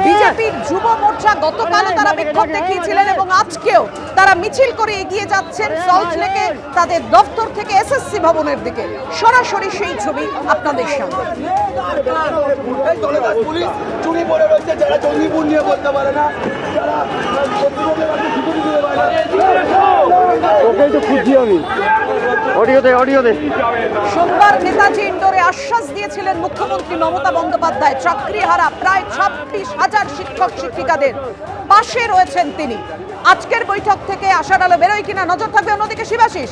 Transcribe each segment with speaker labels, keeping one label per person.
Speaker 1: বিজেপির যুব মোর্চা গতকালও তারা বিক্ষোভ দেখিয়েছিলেন এবং আজকেও তারা মিছিল করে এগিয়ে যাচ্ছেন সল্টলেকে তাদের দপ্তর থেকে এসএসসি ভবনের দিকে। সরাসরি সেই ছবি আপনাদের সামনে। সোমবার নেতাজি ইন্ডোরে আশ্বাস দিয়েছিলেন মুখ্যমন্ত্রী মমতা বন্দ্যোপাধ্যায় চাকরিহারা প্রায় 26,000 শিক্ষক শিক্ষিকাদের পাশে রয়েছেন তিনি। আজকের বৈঠক থেকে আশার আলো বেরোয় কিনা নজর থাকবে। অন্যদিকে শিবাশিস,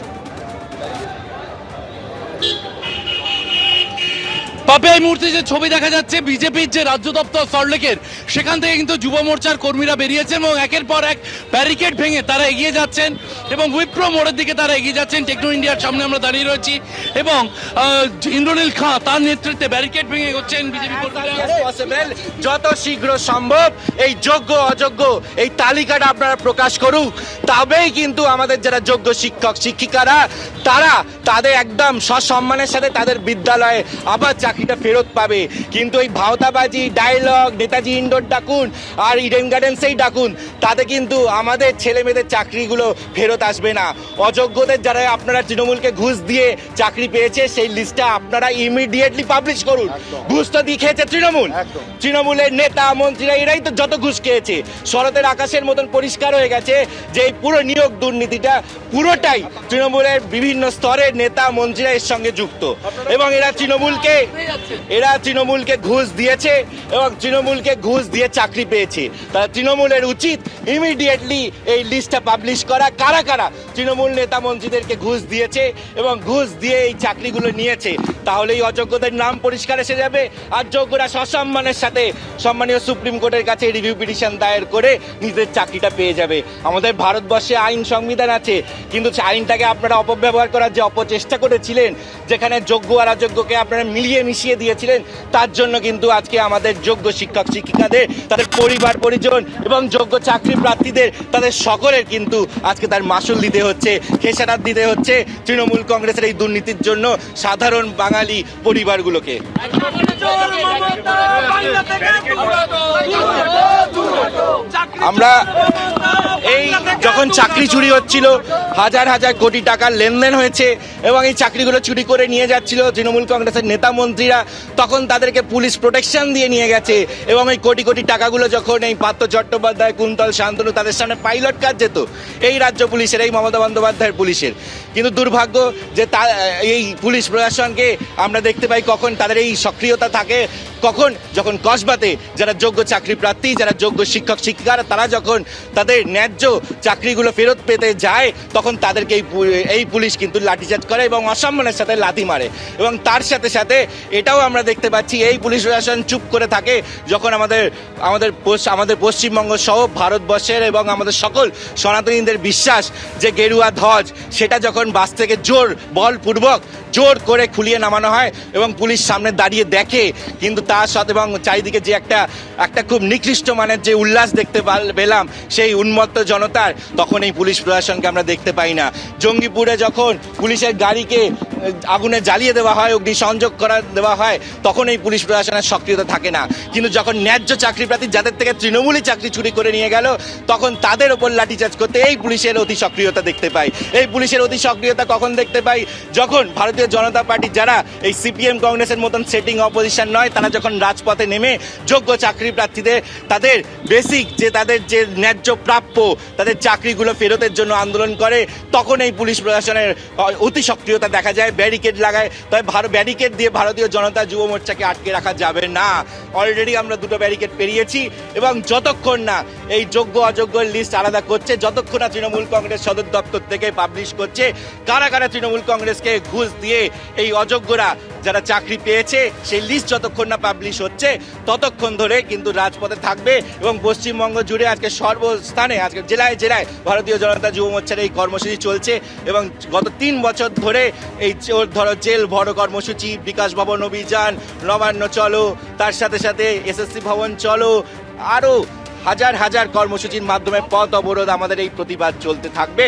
Speaker 2: তবে এই মুহূর্তে যে ছবি দেখা যাচ্ছে বিজেপির যে রাজ্য দপ্তর সল্টলেকের, সেখান থেকে কিন্তু যুব মোর্চার কর্মীরা বেরিয়েছেন এবং একের পর এক ব্যারিকেড ভেঙে তারা এগিয়ে যাচ্ছেন এবং উইপ্রো মোড়ের দিকে তারা এগিয়ে যাচ্ছেন। টেকনো ইন্ডিয়ার সামনে আমরা দাঁড়িয়ে রয়েছি এবং ইন্দ্রনীল খাঁ তার নেতৃত্বে ব্যারিকেড ভেঙে হচ্ছেন বিজেপি কর্মীরা।
Speaker 3: যত শীঘ্র সম্ভব এই যোগ্য অযোগ্য এই তালিকাটা আপনারা প্রকাশ করুক, তবেই কিন্তু আমাদের যারা যোগ্য শিক্ষক শিক্ষিকারা তাদের একদম সসম্মানের সাথে তাদের বিদ্যালয়ে আবার চাকরিটা ফেরত পাবে। কিন্তু এই ভাওতাবাজি ডায়লগ নেতাজি ইন্ডোর ডাকুন আর ইডেন গার্ডেন্সেই ডাকুন, তাতে কিন্তু আমাদের ছেলে মেয়েদের চাকরিগুলো ফেরত আসবে না। অযোগ্যদের যারা আপনারা তৃণমূলকে ঘুষ দিয়ে চাকরি পেয়েছে সেই লিস্টটা আপনারা ইমিডিয়েটলি পাবলিশ করুন। ঘুষ তো দিয়ে খেয়েছে তৃণমূলের নেতা মন্ত্রীরা, এরাই তো যত ঘুষ খেয়েছে। শরতের আকাশের মতন পরিষ্কার হয়ে গেছে যে এই পুরো নিয়োগ দুর্নীতিটা পুরোটাই তৃণমূলের বিভিন্ন স্তরের নেতা মন্ত্রীরা এর সঙ্গে যুক্ত এবং এরা তৃণমূলকে ঘুষ দিয়েছে এবং তৃণমূলকে ঘুষ দিয়ে চাকরি পেয়েছে। তারা তৃণমূলের উচিত ইমিডিয়েটলি এই লিস্টটা পাবলিশ করা, কারা কারা তৃণমূল নেতা মন্ত্রীদেরকে ঘুষ দিয়েছে এবং ঘুষ দিয়ে এই চাকরিগুলো নিয়েছে। তাহলে এই অযোগ্যদের নাম পরিষ্কার এসে যাবে আর যোগ্যরা সসম্মানের সাথে সম্মানীয় সুপ্রিম কোর্টের কাছে রিভিউ পিটিশন দায়ের করে নিজেদের চাকরিটা পেয়ে যাবে। আমাদের ভারতবর্ষে আইন সংবিধান আছে, কিন্তু আইনটাকে আপনারা অপব্যবহার করার যে অপচেষ্টা করেছিলেন, যেখানে যোগ্য আর অযোগ্যকে আপনারা মিলিয়ে মিশিয়ে দিয়েছিলেন, তার জন্য কিন্তু আজকে আমাদের যোগ্য শিক্ষক শিক্ষিকাদের তাদের পরিবার পরিজন এবং যোগ্য চাকরি প্রার্থীদের তাদের সকলের কিন্তু আজকে তার মাসুল দিতে হচ্ছে, খেসারত দিতে হচ্ছে তৃণমূল কংগ্রেসের এই দুর্নীতির জন্য সাধারণ বাঙালি পরিবারগুলোকে। আমরা এই যখন চাকরি চুরি হচ্ছিল, হাজার হাজার কোটি টাকার লেনদেন হয়েছে এবং এই চাকরিগুলো চুরি করে নিয়ে যাচ্ছিল তৃণমূল কংগ্রেসের নেতা মন্ত্রীরা, তখন তাদেরকে পুলিশ প্রোটেকশন দিয়ে নিয়ে গেছে এবং এই কোটি কোটি টাকাগুলো যখন এই পার্থ চট্টোপাধ্যায়, কুন্তল, শান্তনু তাদের সামনে পাইলট কাজ যেত এই রাজ্য পুলিশের, এই মমতা বন্দ্যোপাধ্যায়ের পুলিশের। কিন্তু দুর্ভাগ্য যে এই পুলিশ প্রশাসনকে আমরা দেখতে পাই কখন তাদের এই সক্রিয়তা থাকে, কখন যখন কসবাতে যারা যোগ্য চাকরি প্রার্থী, যারা যোগ্য শিক্ষক শিক্ষিকারা, তারা যখন তাদের ন্যায্য চাকরিগুলো ফেরত পেতে যায়, তখন তাদেরকে এই পুলিশ কিন্তু লাঠিচার্জ করে এবং অসম্মানের সাথে লাথি মারে। এবং তার সাথে সাথে এটাও আমরা দেখতে পাচ্ছি এই পুলিশ প্রশাসন চুপ করে থাকে যখন আমাদের পশ্চিমবঙ্গ সহ ভারতবর্ষের এবং আমাদের সকল সনাতনীদের বিশ্বাস যে গেরুয়া ধ্বজ, সেটা যখন বাস থেকে বলপূর্বক জোর করে খুলিয়ে নামানো হয় এবং পুলিশ সামনে দাঁড়িয়ে দেখে, কিন্তু তার সাথে এবং চারিদিকে যে একটা খুব নিকৃষ্ট মানের যে উল্লাস দেখতে পেলাম সেই উন্মত্ত জনতার, তখন এই পুলিশ প্রশাসনকে আমরা দেখতে পাই না। জঙ্গিপুরে যখন পুলিশের গাড়িকে আগুনে জ্বালিয়ে দেওয়া হয়, অগ্নিসংযোগ দেওয়া হয়, তখন এই পুলিশ প্রশাসনের সক্রিয়তা থাকে না। কিন্তু যখন ন্যায্য চাকরি প্রার্থী যাদের থেকে তৃণমূলই চাকরি চুরি করে নিয়ে গেল, তখন তাদের ওপর লাঠিচার্জ করতে এই পুলিশের অতি সক্রিয়তা দেখতে পাই। এই পুলিশের অতি সক্রিয়তা কখন দেখতে পাই? যখন ভারতীয় জনতা পার্টি, যারা এই সিপিএম কংগ্রেসের মতন সেটিং অপোজিশন নয়, তারা যখন রাজপথে নেমে যোগ্য চাকরি প্রার্থীদের তাদের বেসিক তাদের যে ন্যায্য প্রাপ্য তাদের চাকরিগুলো ফেরতের জন্য আন্দোলন করে, তখন এই পুলিশ প্রশাসনের অতি সক্রিয়তা দেখা যায়, ব্যারিকেড লাগায়। তবে ব্যারিকেড দিয়ে ভারতীয় জনতা যুব মোর্চাকে আটকে রাখা যাবে না। অলরেডি আমরা দুটো ব্যারিকেড পেরিয়েছি এবং যতক্ষণ না এই যোগ্য অযোগ্যের লিস্ট আলাদা করছে, যতক্ষণ না তৃণমূল কংগ্রেস সদর দপ্তর থেকে পাবলিশ করছে কারা কারা তৃণমূল কংগ্রেসকে ঘুষ দিয়ে এই অযোগ্যরা যারা চাকরি পেয়েছে সেই লিস্ট যতক্ষণ না পাবলিশ হচ্ছে, ততক্ষণ ধরে কিন্তু রাজপথে থাকবে। এবং পশ্চিমবঙ্গ জুড়ে আজকে সর্বস্থানে, আজকে জেলায় জেলায় ভারতীয় জনতা যুব মোর্চার এই কর্মসূচি চলছে এবং গত 3 বছর ধরে এই জেল ভরো কর্মসূচি, বিকাশ ভবন অভিযান, নবান্ন চলো, তার সাথে সাথে এসএসসি ভবন চলো, আরও হাজার হাজার কর্মসূচির মাধ্যমে পথ অবরোধ, আমাদের এই প্রতিবাদ চলতে থাকবে।